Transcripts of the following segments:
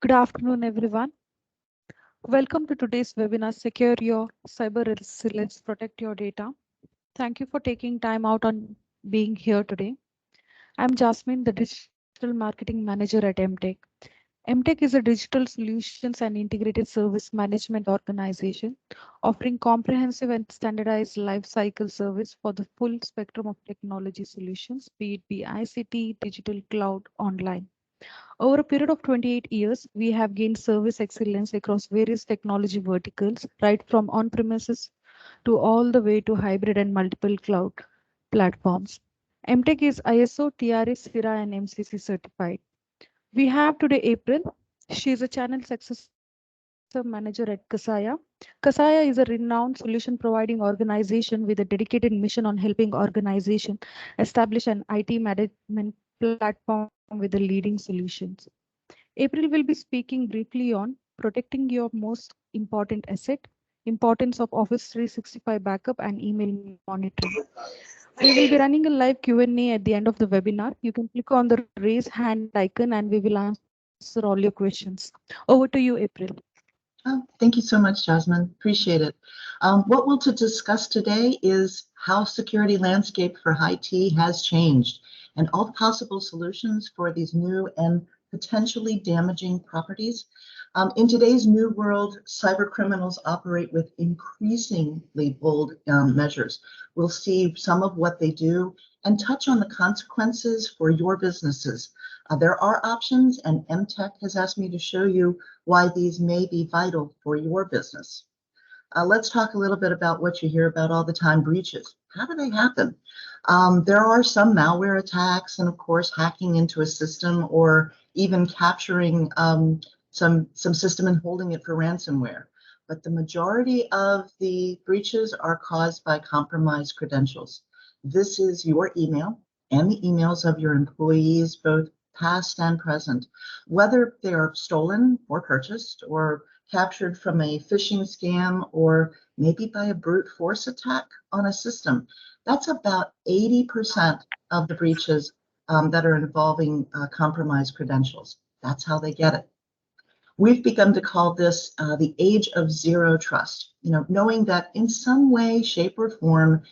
Good afternoon, everyone. Welcome to today's webinar, Secure Your Cyber Resilience, Protect Your Data. Thank you for taking time out on being here today. I'm Jasmine, the Digital Marketing Manager at Emtech. Emtech is a digital solutions and integrated service management organization offering comprehensive and standardized life cycle service for the full spectrum of technology solutions, be it ICT, digital, cloud, online. Over a period of 28 years, we have gained service excellence across various technology verticals, right from on-premises to all the way to hybrid and multiple cloud platforms. MTech is ISO, TRS, SIRA, and MCC certified. We have today April. She is a channel success manager at Kaseya. Kaseya is a renowned solution providing organization with a dedicated mission on helping organization establish an IT management platform with the leading solutions. April will be speaking briefly on protecting your most important asset, importance of Office 365 backup and email monitoring. We will be running a live Q&A at the end of the webinar. You can click on the raise hand icon and we will answer all your questions. Over to you, April. Oh, thank you so much, Jasmine. Appreciate it. What we'll to discuss today is how security landscape for IT has changed and all possible solutions for these new and potentially damaging properties. In today's new world, cyber criminals operate with increasingly bold measures. We'll see some of what they do and touch on the consequences for your businesses. There are options, and Emtech has asked me to show you why these may be vital for your business. Let's talk a little bit about what you hear about all the time, breaches. How do they happen? There are some malware attacks and, of course, hacking into a system or even capturing some system and holding it for ransomware. But the majority of the breaches are caused by compromised credentials. This is your email and the emails of your employees, both past and present, whether they are stolen or purchased or captured from a phishing scam or maybe by a brute force attack on a system. That's about 80% of the breaches that are involving compromised credentials. That's how they get it. We've begun to call this the age of zero trust, knowing that in some way, shape, or form,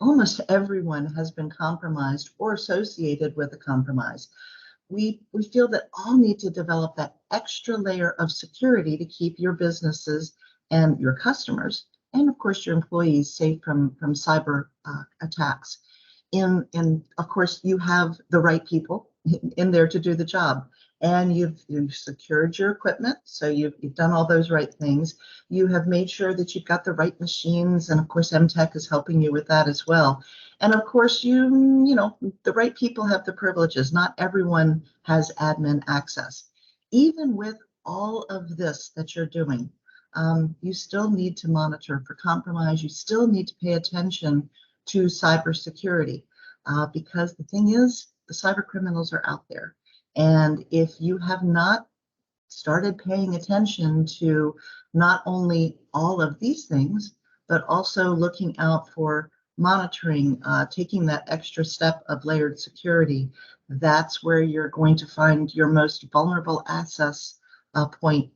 almost everyone has been compromised or associated with a compromise. We feel that all need to develop that extra layer of security to keep your businesses and your customers, and of course your employees, safe from cyber attacks. And of course, you have the right people in there to do the job. And you've secured your equipment, so you've done all those right things. You have made sure that you've got the right machines, and of course Emtech is helping you with that as well. And of course, the right people have the privileges. Not everyone has admin access. Even with all of this that you're doing, you still need to monitor for compromise. You still need to pay attention to cybersecurity because the thing is, the cyber criminals are out there. And if you have not started paying attention to not only all of these things, but also looking out for monitoring, taking that extra step of layered security, that's where you're going to find your most vulnerable access point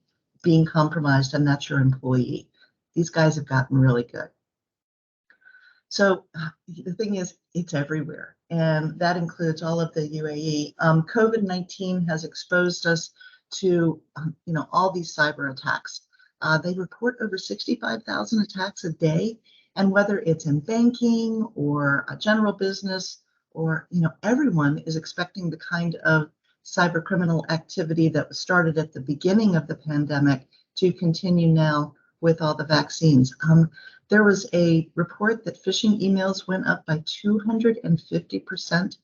being compromised, and that's your employee. These guys have gotten really good. So the thing is, it's everywhere, and that includes all of the UAE. COVID-19 has exposed us to, all these cyber attacks. They report over 65,000 attacks a day, and whether it's in banking or a general business, or everyone is expecting the kind of cyber criminal activity that was started at the beginning of the pandemic to continue now with all the vaccines. There was a report that phishing emails went up by 250%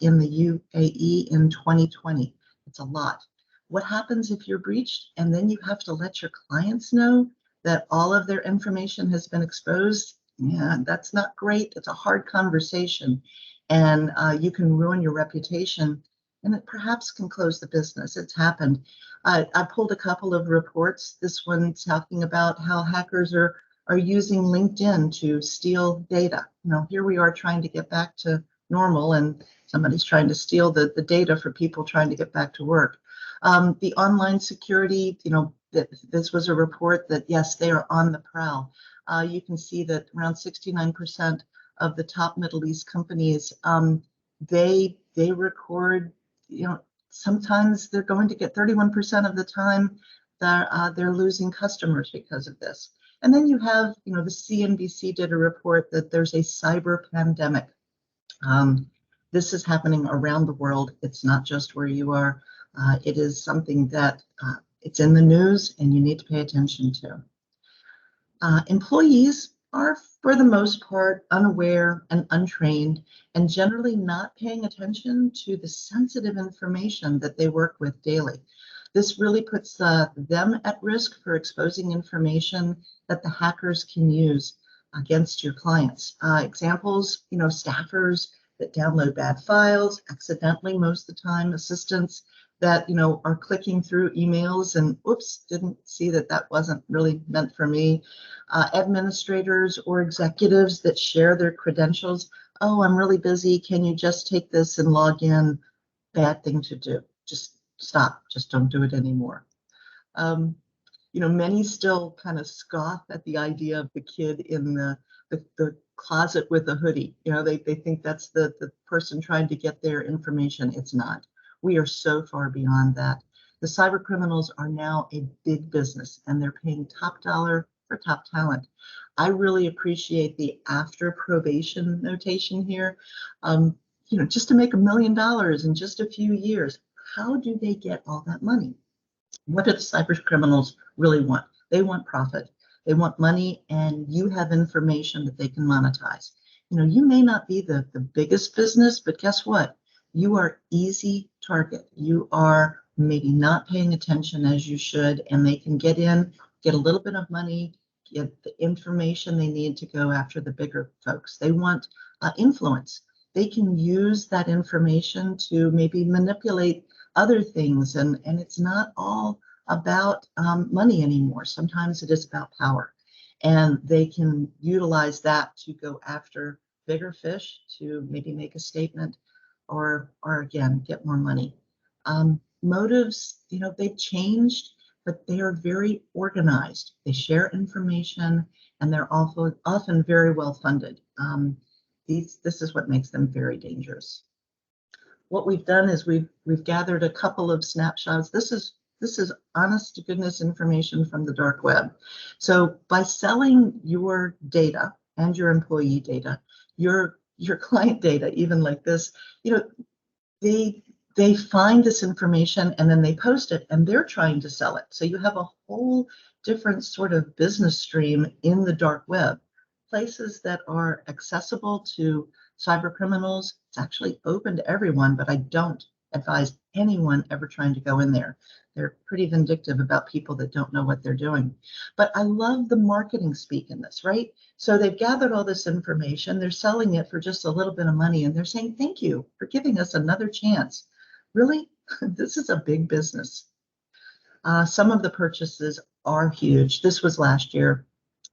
in the UAE in 2020. It's a lot. What happens if you're breached and then you have to let your clients know that all of their information has been exposed? Yeah, that's not great. It's a hard conversation, and you can ruin your reputation, and it perhaps can close the business. It's happened. I pulled a couple of reports. This one's talking about how hackers are using LinkedIn to steal data. Here we are trying to get back to normal and somebody's trying to steal the data for people trying to get back to work. The online security, this was a report that, yes, they are on the prowl. You can see that around 69% of the top Middle East companies, they record, sometimes they're going to get 31% of the time that they're losing customers because of this. And then you have, the CNBC did a report that there's a cyber pandemic. This is happening around the world. It's not just where you are. It is something that it's in the news and you need to pay attention to. Employees are, for the most part, unaware and untrained and generally not paying attention to the sensitive information that they work with daily. This really puts them at risk for exposing information that the hackers can use against your clients. Examples, staffers that download bad files, accidentally most of the time, assistants that, are clicking through emails and, oops, didn't see that wasn't really meant for me. Administrators or executives that share their credentials. Oh, I'm really busy. Can you just take this and log in? Bad thing to do. Just stop. Just don't do it anymore. Many still kind of scoff at the idea of the kid in the closet with a hoodie. They think that's the person trying to get their information. It's not. We are so far beyond that. The cyber criminals are now a big business and they're paying top dollar for top talent. I really appreciate the after probation notation here. Just to make $1 million in just a few years, how do they get all that money? What do the cyber criminals really want? They want profit. They want money, and you have information that they can monetize. You may not be the biggest business, but guess what? You are easy target. You are maybe not paying attention as you should, and they can get in, get a little bit of money, get the information they need to go after the bigger folks. They want influence. They can use that information to maybe manipulate other things, and it's not all about money anymore. Sometimes it is about power, and they can utilize that to go after bigger fish to maybe make a statement or again get more money. Motives, they've changed, but they are very organized. They share information, and they're often very well funded. This is what makes them very dangerous. What we've done is we've gathered a couple of snapshots. This is honest to goodness information from the dark web. So by selling your data and your employee data, your client data, even like this, they find this information and then they post it and they're trying to sell it. So you have a whole different sort of business stream in the dark web. Places that are accessible to cyber criminals. It's actually open to everyone, but I don't advise anyone ever trying to go in there. They're pretty vindictive about people that don't know what they're doing. But I love the marketing speak in this, right? So they've gathered all this information, they're selling it for just a little bit of money, and they're saying, thank you for giving us another chance. Really? This is a big business. Some of the purchases are huge. This was last year.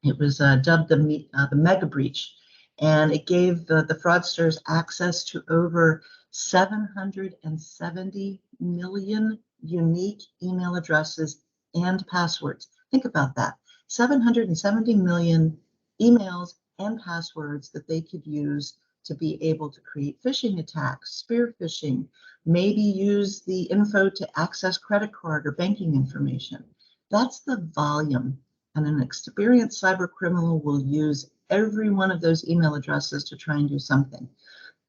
It was dubbed the mega breach, and it gave the fraudsters access to over 770 million unique email addresses and passwords. Think about that. 770 million emails and passwords that they could use to be able to create phishing attacks, spear phishing, maybe use the info to access credit card or banking information. That's the volume. And an experienced cyber criminal will use every one of those email addresses to try and do something.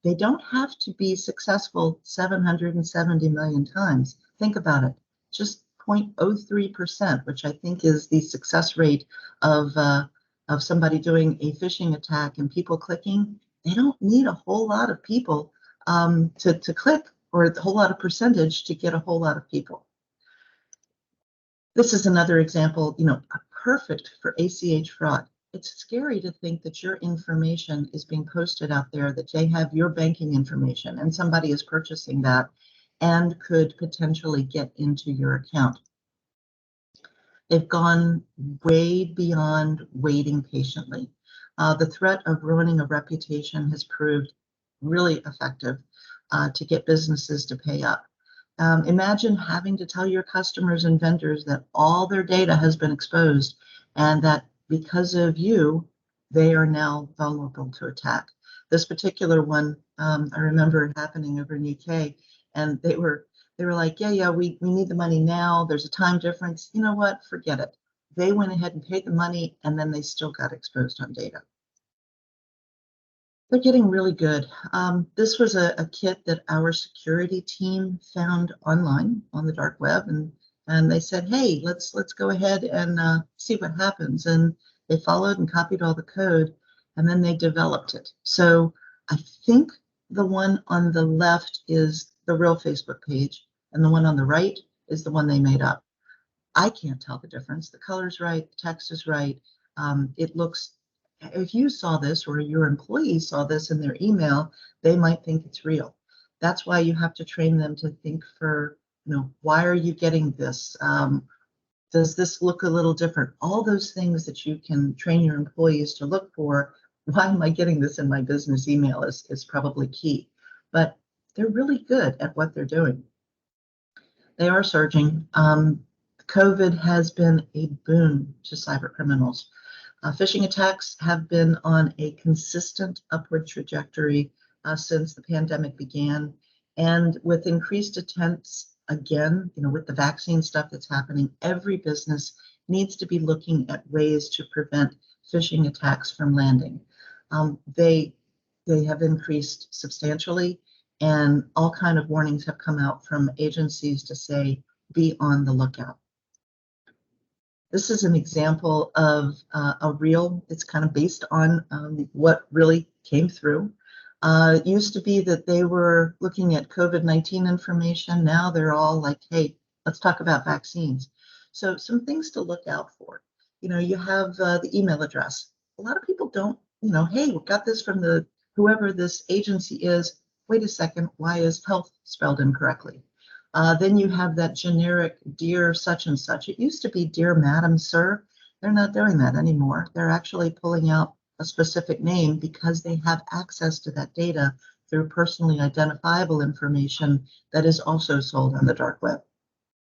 They don't have to be successful 770 million times. Think about it. Just 0.03%, which I think is the success rate of somebody doing a phishing attack and people clicking. They don't need a whole lot of people to click, or a whole lot of percentage to get a whole lot of people. This is another example, perfect for ACH fraud. It's scary to think that your information is being posted out there, that they have your banking information and somebody is purchasing that and could potentially get into your account. They've gone way beyond waiting patiently. The threat of ruining a reputation has proved really effective to get businesses to pay up. Imagine having to tell your customers and vendors that all their data has been exposed and that because of you, they are now vulnerable to attack. This particular one, I remember it happening over in UK, and they were like, yeah, we need the money now. There's a time difference. You know what? Forget it. They went ahead and paid the money, and then they still got exposed on data. They're getting really good. This was a kit that our security team found online on the dark web, and they said, hey, let's go ahead and see what happens. And they followed and copied all the code, and then they developed it. So I think the one on the left is the real Facebook page, and the one on the right is the one they made up. I can't tell the difference. The color's right, the text is right. It looks, if you saw this or your employees saw this in their email, they might think it's real. That's why you have to train them to think for, why are you getting this? Does this look a little different? All those things that you can train your employees to look for. Why am I getting this in my business email is probably key. But they're really good at what they're doing. They are surging. COVID has been a boon to cyber criminals. Phishing attacks have been on a consistent upward trajectory since the pandemic began. And with increased attempts, again, with the vaccine stuff that's happening, every business needs to be looking at ways to prevent phishing attacks from landing. They have increased substantially, and all kind of warnings have come out from agencies to say, be on the lookout. This is an example of it's kind of based on what really came through. It used to be that they were looking at COVID-19 information. Now they're all like, hey, let's talk about vaccines. So some things to look out for. You have the email address. A lot of people don't, hey, we got this from whoever this agency is. Wait a second, why is health spelled incorrectly? Then you have that generic dear such and such. It used to be dear madam, sir. They're not doing that anymore. They're actually pulling out a specific name because they have access to that data through personally identifiable information that is also sold on the dark web.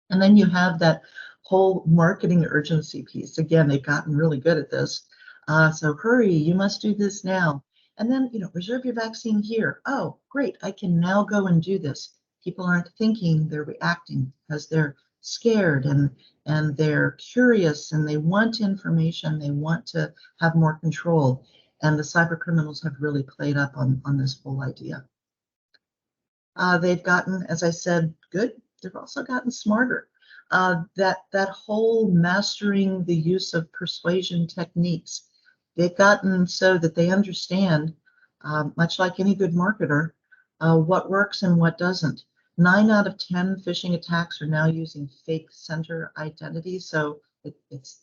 And then you have that whole marketing urgency piece. Again, they've gotten really good at this. So hurry, you must do this now. And then, reserve your vaccine here. Oh, great, I can now go and do this. People aren't thinking, they're reacting because they're scared and they're curious and they want information, they want to have more control. And the cyber criminals have really played up on this whole idea. They've gotten, as I said, good. They've also gotten smarter. That whole mastering the use of persuasion techniques, they've gotten so that they understand, much like any good marketer, what works and what doesn't. 9 out of 10 phishing attacks are now using fake sender identities. So it's,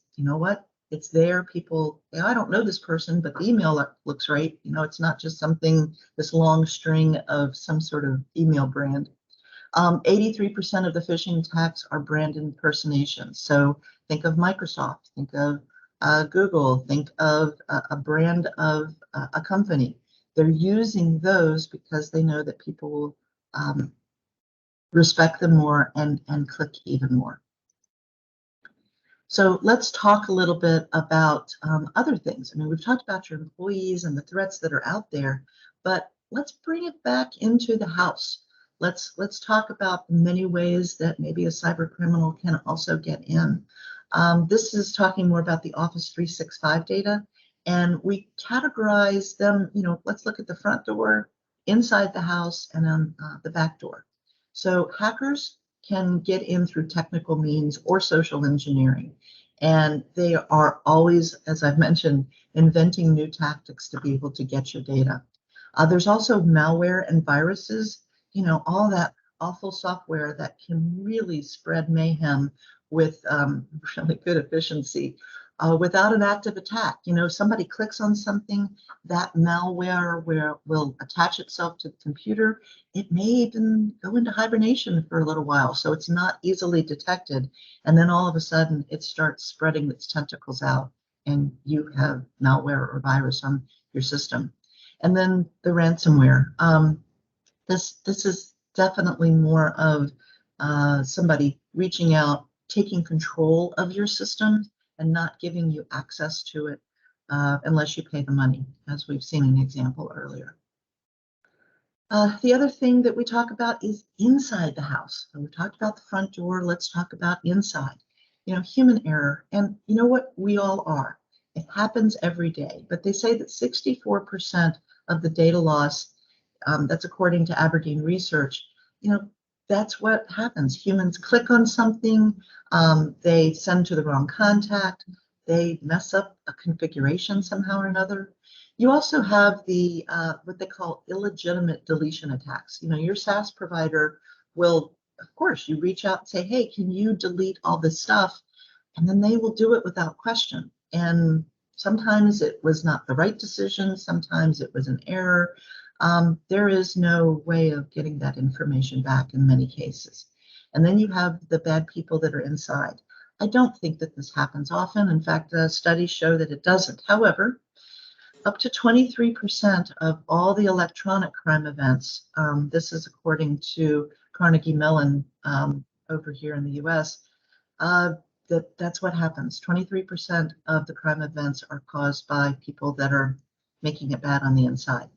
it's there. People, I don't know this person, but the email looks right. It's not just something, this long string of some sort of email brand. 83% of the phishing attacks are brand impersonations. So think of Microsoft, think of Google, think of a brand of a company. They're using those because they know that people will respect them more and click even more. So let's talk a little bit about other things. We've talked about your employees and the threats that are out there, but let's bring it back into the house. Let's talk about the many ways that maybe a cyber criminal can also get in. This is talking more about the Office 365 data, and we categorize them, let's look at the front door, inside the house, and on the back door. So hackers can get in through technical means or social engineering. And they are always, as I've mentioned, inventing new tactics to be able to get your data. There's also malware and viruses, all that awful software that can really spread mayhem with really good efficiency. Without an active attack, somebody clicks on something, that malware will attach itself to the computer. It may even go into hibernation for a little while, so it's not easily detected. And then all of a sudden, it starts spreading its tentacles out, and you have malware or virus on your system. And then the ransomware. This is definitely more of somebody reaching out, taking control of your system, and not giving you access to it unless you pay the money, as we've seen an example earlier. The other thing that we talk about is inside the house. So we talked about the front door. Let's talk about inside. You know, human error. And you know what? We all are. It happens every day. But they say that 64% of the data loss, that's according to Aberdeen Research, you know, that's what happens. Humans click on something, they send to the wrong contact, they mess up a configuration somehow or another. You also have the what they call illegitimate deletion attacks. You know, your SaaS provider will, of course, you reach out and say, hey, can you delete all this stuff? And then they will do it without question. And sometimes it was not the right decision. Sometimes it was an error. There is no way of getting that information back in many cases. And then you have the bad people that are inside. I don't think that this happens often. In fact, studies show that it doesn't. However, up to 23% of all the electronic crime events, this is according to Carnegie Mellon over here in the US, that's what happens. 23% of the crime events are caused by people that are making it bad on the inside.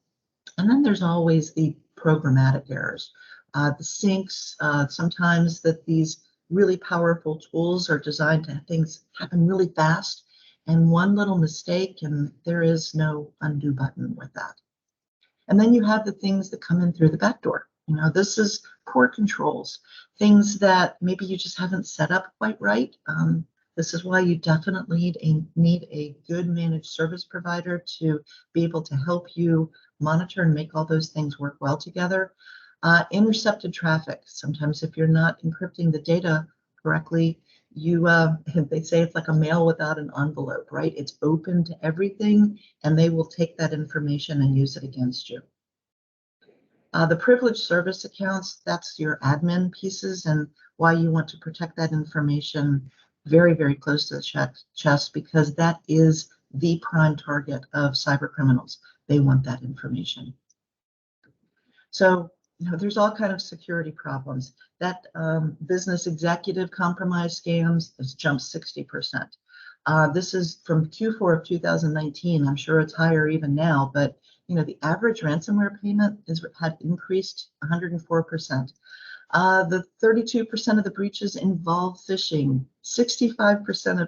And then there's always the programmatic errors. The syncs, sometimes that these really powerful tools are designed to have things happen really fast, and one little mistake and there is no undo button with that. And then you have the things that come in through the back door. You know, this is poor controls, things that maybe you just haven't set up quite right. This is why you definitely need a good managed service provider to be able to help you monitor and make all those things work well together. Intercepted traffic. Sometimes if you're not encrypting the data correctly, you they say it's like a mail without an envelope, right? It's open to everything, and they will take that information and use it against you. The privileged service accounts, that's your admin pieces, and why you want to protect that information very, very close to the chest, because that is the prime target of cyber criminals. They want that information. So, you know, there's all kind of security problems. That business executive compromise scams has jumped 60%. This is from Q4 of 2019. I'm sure it's higher even now, but you know, the average ransomware payment had increased 104%. The 32% of the breaches involve phishing. 65%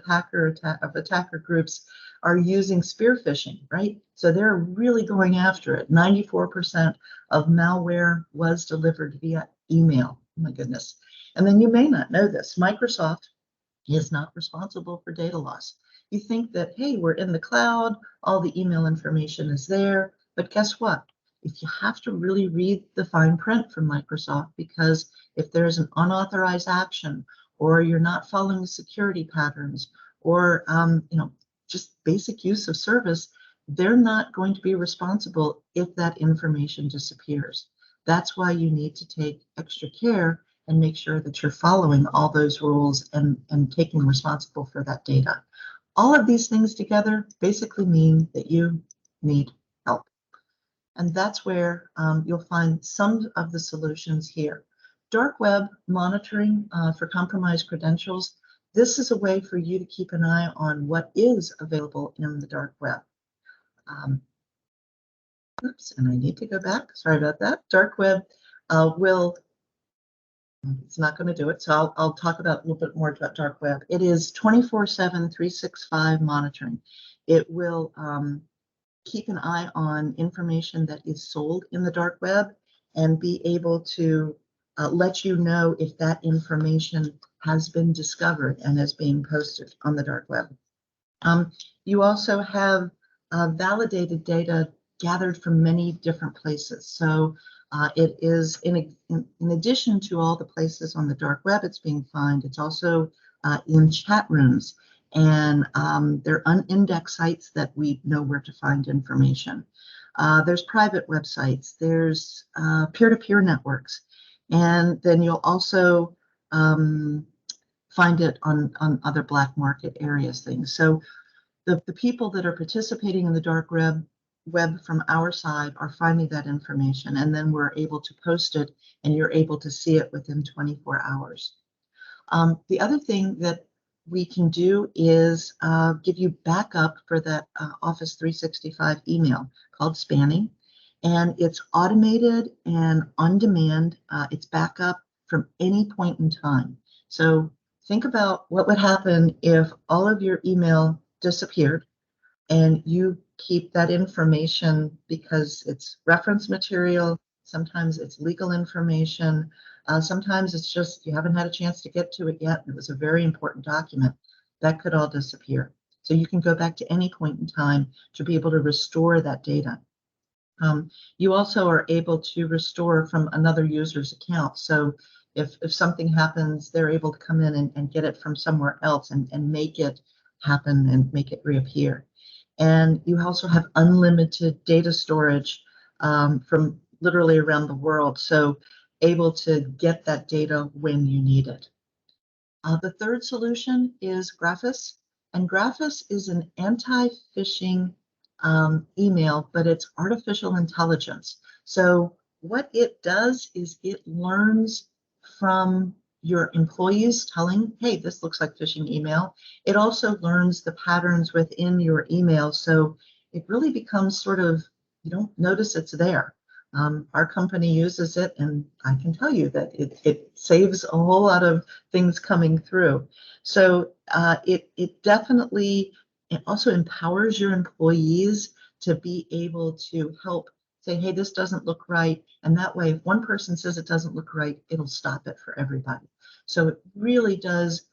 of attacker groups are using spear phishing, right? So they're really going after it. 94% of malware was delivered via email. Oh my goodness. And then you may not know this. Microsoft is not responsible for data loss. You think that, hey, we're in the cloud, all the email information is there, but guess what? If you have to really read the fine print from Microsoft, because if there's an unauthorized action, or you're not following security patterns, or you know, just basic use of service, they're not going to be responsible if that information disappears. That's why you need to take extra care and make sure that you're following all those rules and taking responsible for that data. All of these things together basically mean that you need help. And that's where you'll find some of the solutions here. Dark web monitoring for compromised credentials. This is a way for you to keep an eye on what is available in the dark web. Oops, and I need to go back. Sorry about that. Dark web it's not going to do it, so I'll talk about a little bit more about dark web. It is 24/7, 365 monitoring. It will keep an eye on information that is sold in the dark web and be able to let you know if that information has been discovered and is being posted on the dark web. You also have validated data gathered from many different places. So it is, in addition to all the places on the dark web it's being found, it's also in chat rooms. And they're unindexed sites that we know where to find information. There's private websites, there's peer-to-peer networks, and then you'll also find it on other black market areas things. So the people that are participating in the dark web, web from our side are finding that information, and then we're able to post it, and you're able to see it within 24 hours. The other thing that we can do is give you backup for that Office 365 email called spanning, and it's automated and on demand. It's backup from any point in time. So think about what would happen if all of your email disappeared and you keep that information because it's reference material. Sometimes it's legal information. Sometimes it's just you haven't had a chance to get to it yet. It was a very important document. That could all disappear. So you can go back to any point in time to be able to restore that data. You also are able to restore from another user's account. So if something happens, they're able to come in and get it from somewhere else and make it happen and make it reappear. And you also have unlimited data storage from literally around the world. So able to get that data when you need it. The third solution is Graphis. And Graphis is an anti-phishing email, but it's artificial intelligence. So what it does is it learns from your employees telling, hey, this looks like phishing email. It also learns the patterns within your email. So it really becomes sort of, you don't notice it's there. Our company uses it, and I can tell you that it saves a whole lot of things coming through. So it definitely, it also empowers your employees to be able to help say, hey, this doesn't look right. And that way, if one person says it doesn't look right, it'll stop it for everybody. So it really does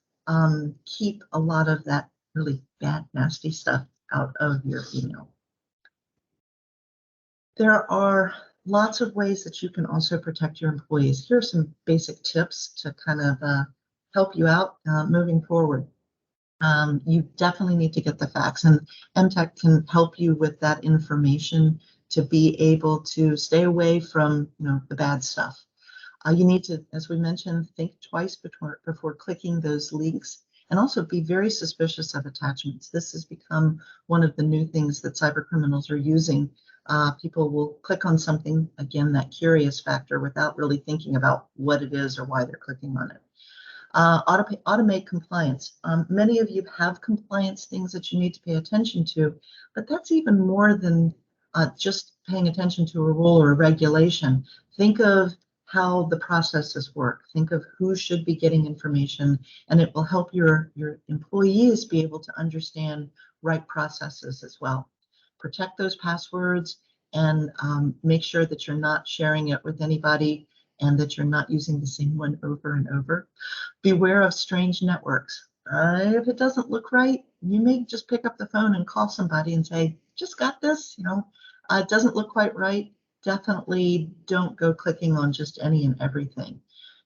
keep a lot of that really bad, nasty stuff out of your email. There are lots of ways that you can also protect your employees. Here are some basic tips to kind of help you out moving forward. You definitely need to get the facts, and Emtech can help you with that information to be able to stay away from the bad stuff. You need to, as we mentioned, think twice before clicking those links, and also be very suspicious of attachments. This has become one of the new things that cyber criminals are using. People will click on something, again, that curious factor, without really thinking about what it is or why they're clicking on it. Automate compliance. Many of you have compliance things that you need to pay attention to, but that's even more than just paying attention to a rule or a regulation. Think of how the processes work. Think of who should be getting information, and it will help your employees be able to understand right processes as well. Protect those passwords and make sure that you're not sharing it with anybody and that you're not using the same one over and over. Beware of strange networks. If it doesn't look right, you may just pick up the phone and call somebody and say, just got this, it doesn't look quite right. Definitely don't go clicking on just any and everything.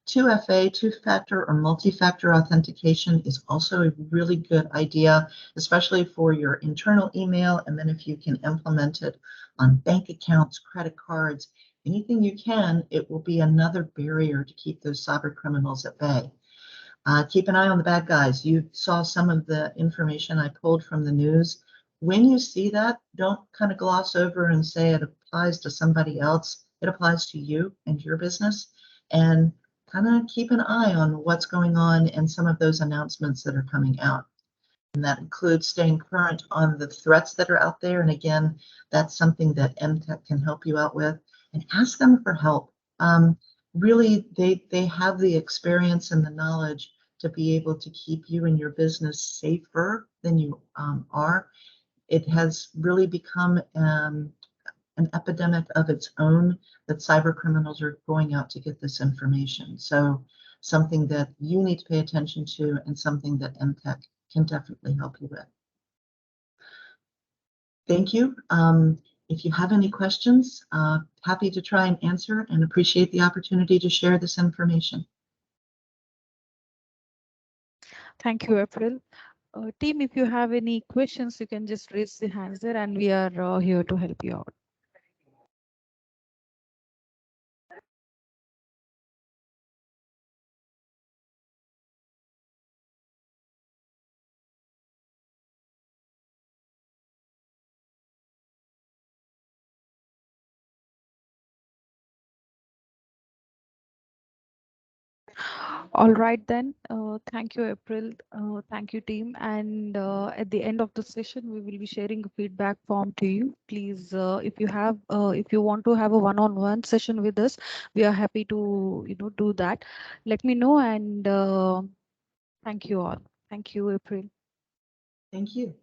2FA, two-factor or multi-factor authentication, is also a really good idea, especially for your internal email. And then if you can implement it on bank accounts, credit cards, anything you can, it will be another barrier to keep those cyber criminals at bay. Keep an eye on the bad guys. You saw some of the information I pulled from the news. When you see that, don't kind of gloss over and say it applies to somebody else. It applies to you and your business. And kind of keep an eye on what's going on and some of those announcements that are coming out. And that includes staying current on the threats that are out there. And again, that's something that Emtech can help you out with. And ask them for help. Really, they have the experience and the knowledge to be able to keep you and your business safer than you are. It has really become an epidemic of its own that cyber criminals are going out to get this information. So something that you need to pay attention to and something that Emtech can definitely help you with. Thank you. If you have any questions, happy to try and answer and appreciate the opportunity to share this information. Thank you, April. Team, if you have any questions, you can just raise the hands there and we are here to help you out. All right then. Thank you, April. Thank you, team. And at the end of the session, we will be sharing a feedback form to you. Please, if you want to have a one-on-one session with us, we are happy to, do that. Let me know. And thank you all. Thank you, April. Thank you.